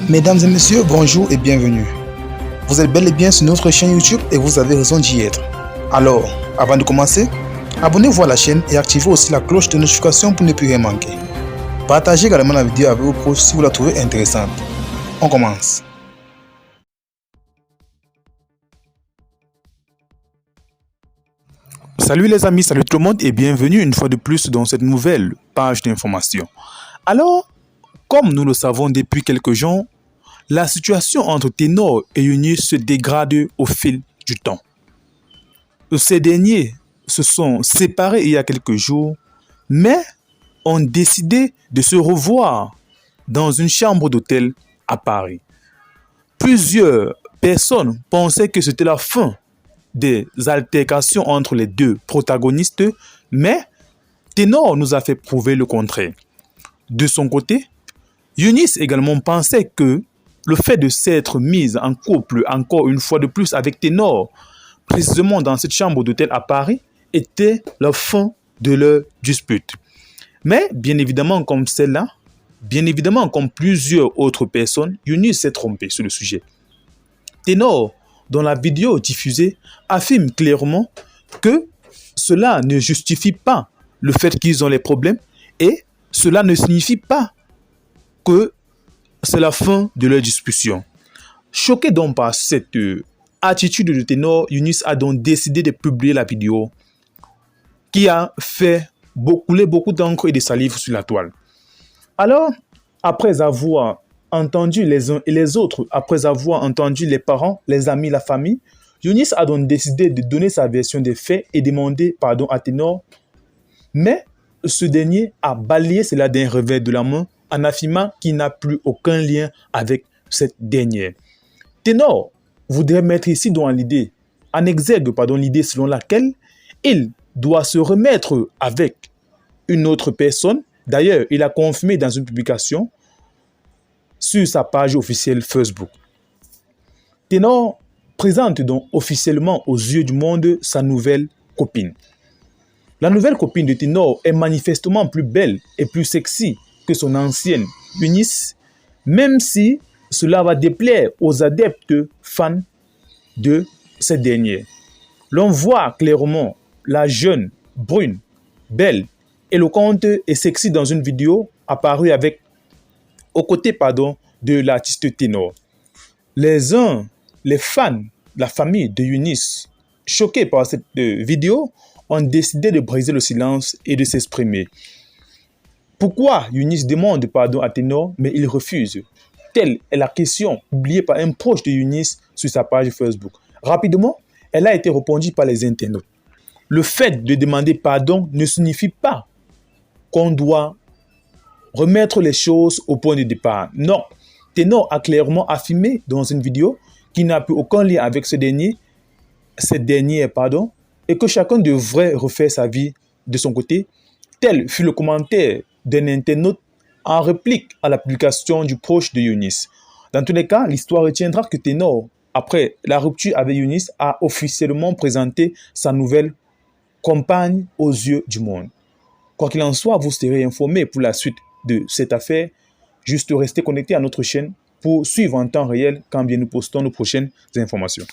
Mesdames et messieurs, bonjour et bienvenue. Vous êtes bel et bien sur notre chaîne YouTube et vous avez raison d'y être. Alors, avant de commencer, abonnez-vous à la chaîne et activez aussi la cloche de notification pour ne plus rien manquer. Partagez également la vidéo avec vos proches si vous la trouvez intéressante. On commence. Salut les amis, salut tout le monde et bienvenue une fois de plus dans cette nouvelle page d'information. Alors, comme nous le savons depuis quelques jours, la situation entre Ténor et Younis se dégrade au fil du temps. Ces derniers se sont séparés il y a quelques jours, mais ont décidé de se revoir dans une chambre d'hôtel à Paris. Plusieurs personnes pensaient que c'était la fin des altercations entre les deux protagonistes, mais Ténor nous a fait prouver le contraire. De son côté, Younis également pensait que le fait de s'être mise en couple encore une fois de plus avec Ténor, précisément dans cette chambre d'hôtel à Paris, était la fin de leur dispute. Mais bien évidemment, comme celle-là, bien évidemment comme plusieurs autres personnes, Younis s'est trompé sur le sujet. Ténor, dans la vidéo diffusée, affirme clairement que cela ne justifie pas le fait qu'ils ont les problèmes et cela ne signifie pas que c'est la fin de leur discussion. Choqué donc par cette attitude de Ténor, Younis a donc décidé de publier la vidéo qui a fait couler beaucoup d'encre et de salive sur la toile. Alors, après avoir entendu les uns et les autres, après avoir entendu les parents, les amis, la famille, Younis a donc décidé de donner sa version des faits et demander pardon à Ténor, mais ce dernier a balayé cela d'un revers de la main en affirmant qu'il n'a plus aucun lien avec cette dernière. Ténor voudrait mettre ici dans l'idée, en exergue l'idée selon laquelle il doit se remettre avec une autre personne. D'ailleurs, il a confirmé dans une publication sur sa page officielle Facebook. Ténor présente donc officiellement aux yeux du monde sa nouvelle copine. La nouvelle copine de Ténor est manifestement plus belle et plus sexy que son ancienne Younis, même si cela va déplaire aux adeptes fans de cette dernière. L'on voit clairement la jeune, brune, belle, éloquente et sexy dans une vidéo apparue aux côtés de l'artiste Ténor. Les fans, la famille de Younis, choqués par cette vidéo, ont décidé de briser le silence et de s'exprimer. Pourquoi Younis demande pardon à Ténor, mais il refuse? Telle est la question publiée par un proche de Younis sur sa page Facebook. Rapidement, elle a été répondue par les internautes. Le fait de demander pardon ne signifie pas qu'on doit remettre les choses au point de départ. Non, Ténor a clairement affirmé dans une vidéo qu'il n'a plus aucun lien avec cette dernière, et que chacun devrait refaire sa vie de son côté. Tel fut le commentaire d'un internaute en réplique à la publication du proche de Younis. Dans tous les cas, l'histoire retiendra que Ténor, après la rupture avec Younis, a officiellement présenté sa nouvelle compagne aux yeux du monde. Quoi qu'il en soit, vous serez informés pour la suite de cette affaire. Juste restez connectés à notre chaîne pour suivre en temps réel quand bien nous postons nos prochaines informations.